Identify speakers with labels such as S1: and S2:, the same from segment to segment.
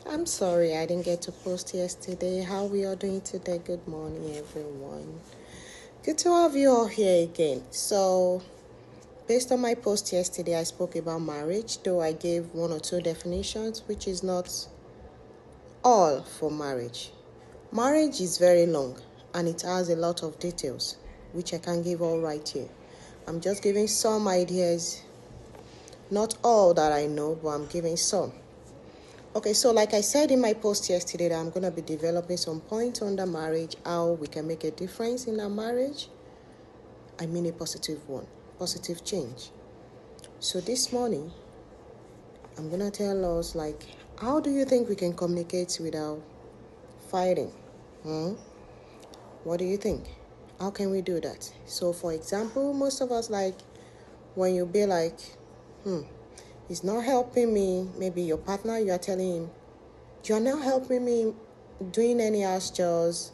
S1: I'm sorry I didn't get to post yesterday. How we all doing today? Good morning, everyone. Good to have you all here again. So, based on my post yesterday, I spoke about marriage, though I gave one or two definitions, which is not all for marriage. Marriage is very long and it has a lot of details, which I can't give all right here. I'm just giving some ideas, not all that I know, but I'm giving some. Okay, so like I said in my post yesterday, that I'm going to be developing some points under marriage, how we can make a difference in our marriage. I mean a positive one, positive change. So this morning, I'm going to tell us, how do you think we can communicate without fighting? What do you think? How can we do that? So for example, most of us, when you be like, it's not helping me, maybe your partner, you are telling him, you're not helping me doing any house chores.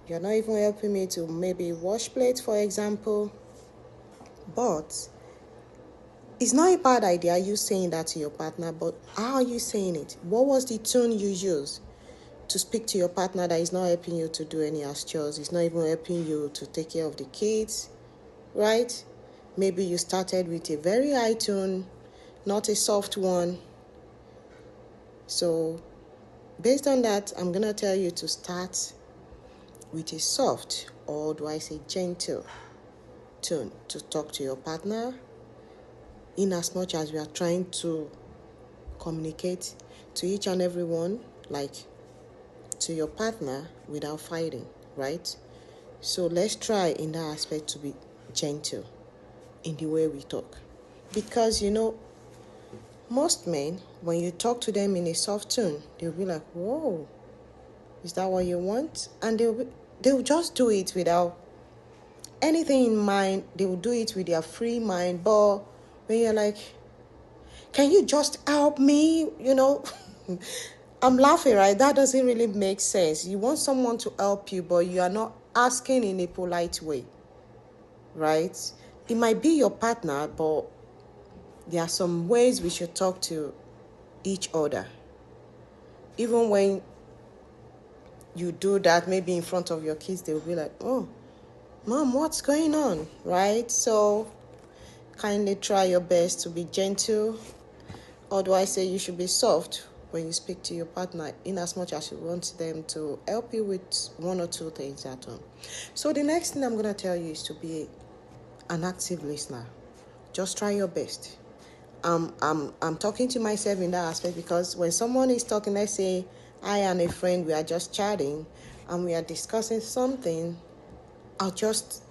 S1: You're not even helping me to maybe wash plates, for example. But it's not a bad idea you saying that to your partner, but how are you saying it? What was the tone you used to speak to your partner that is not helping you to do any house chores? It's not even helping you to take care of the kids, right? Maybe you started with a very high tone, not a soft one. So based on that, I'm going to tell you to start with a soft, or do I say gentle, tone to talk to your partner, in as much as we are trying to communicate to each and everyone, like to your partner, without fighting, right? So let's try in that aspect to be gentle in the way we talk. Because, most men, when you talk to them in a soft tone, they'll be like, whoa, is that what you want? And they'll just do it without anything in mind. They will do it with their free mind. But when you're like, can you just help me? I'm laughing, right? That doesn't really make sense. You want someone to help you, but you are not asking in a polite way, right? It might be your partner, but there are some ways we should talk to each other. Even when you do that, maybe in front of your kids, they'll be like, oh, Mom, what's going on, right? So kindly try your best to be gentle. Or do I say you should be soft when you speak to your partner, in as much as you want them to help you with one or two things at home. So the next thing I'm going to tell you is to be an active listener. Just try your best. I'm talking to myself in that aspect, because when someone is talking, let's say I and a friend, we are just chatting and we are discussing something, I'll just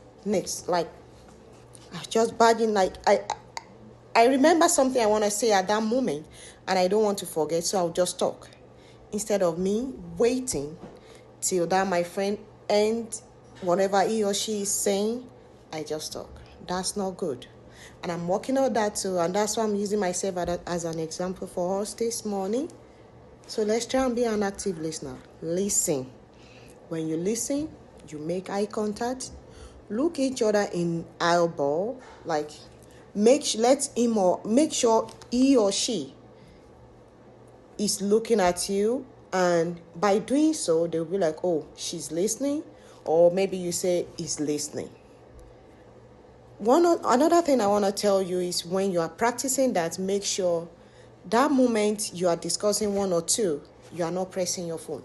S1: barging, I remember something I want to say at that moment and I don't want to forget, so I'll just talk. Instead of me waiting till that my friend ends whatever he or she is saying, I just talk. That's not good. And I'm working on that too, and that's why I'm using myself as an example for us this morning. So let's try and be an active listener. Listen. When you listen, you make eye contact, look each other in eyeball, make sure he or she is looking at you, and by doing so, they'll be like, oh, she's listening, or maybe you say he's listening. Another thing I want to tell you is, when you are practicing that, make sure that moment you are discussing one or two, you are not pressing your phone.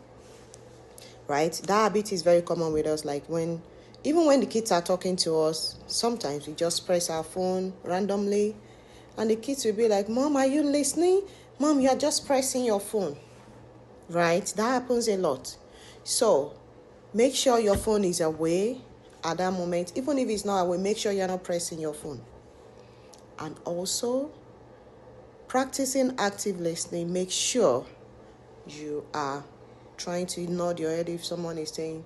S1: Right? That habit is very common with us. Even when the kids are talking to us, sometimes we just press our phone randomly, and the kids will be like, Mom, are you listening? Mom, you're just pressing your phone. Right? That happens a lot. So make sure your phone is away at that moment. Even if it's not away, make sure you're not pressing your phone. And also, practicing active listening, make sure you are trying to nod your head if someone is saying,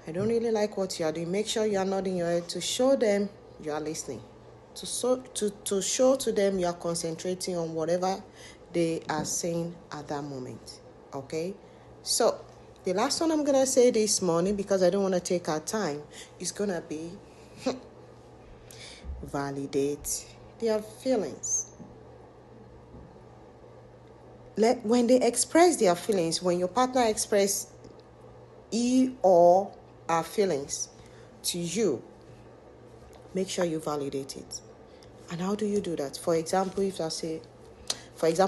S1: I don't really like what you are doing. Make sure you are nodding your head to show them you are listening. To show to them you are concentrating on whatever they are saying at that moment. Okay? So, the last one I'm going to say this morning, because I don't want to take our time, is going to be validate their feelings. when they express their feelings, when your partner express he or her feelings to you, make sure you validate it. And how do you do that? For example,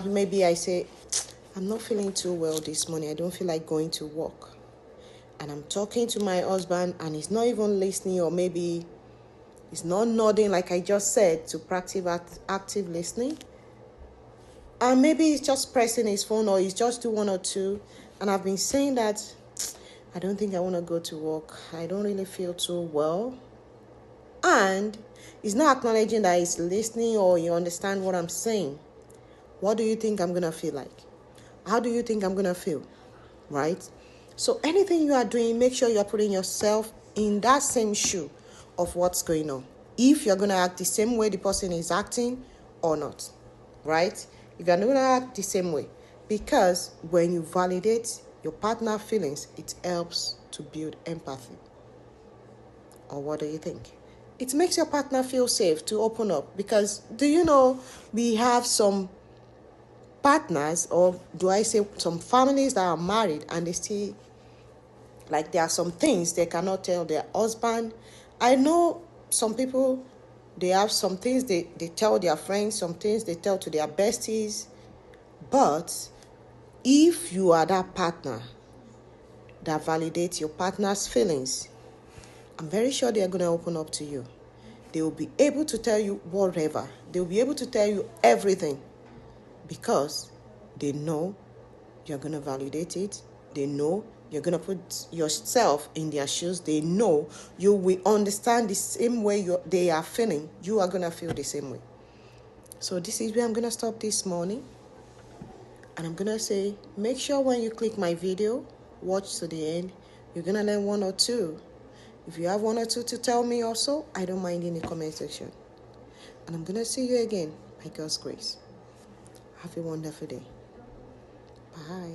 S1: maybe I say, I'm not feeling too well this morning. I don't feel like going to work. And I'm talking to my husband and he's not even listening, or maybe he's not nodding like I just said to practice active listening. And maybe he's just pressing his phone, or he's just doing one or two. And I've been saying that, I don't think I want to go to work. I don't really feel too well. And he's not acknowledging that he's listening or you understand what I'm saying. What do you think I'm going to feel like? How do you think I'm going to feel? Right? So anything you are doing, make sure you're putting yourself in that same shoe of what's going on. If you're going to act the same way the person is acting or not. Right? If you're not going to act the same way. Because when you validate your partner's feelings, it helps to build empathy. Or what do you think? It makes your partner feel safe to open up. Because do you know we have some partners, or do I say some families that are married and they still, like, there are some things they cannot tell their husband. I know some people, they have some things they tell their friends, some things they tell to their besties. But if you are that partner that validates your partner's feelings, I'm very sure they are going to open up to you. They will be able to tell you whatever. They will be able to tell you everything because they know you're going to validate it. They know you're going to put yourself in their shoes. They know you will understand the same way they are feeling. You are going to feel the same way. So this is where I'm going to stop this morning. And I'm going to say, make sure when you click my video, watch to the end. You're going to learn one or two. If you have one or two to tell me also, I don't mind in the comment section. And I'm going to see you again by God's grace. Have a wonderful day. Bye.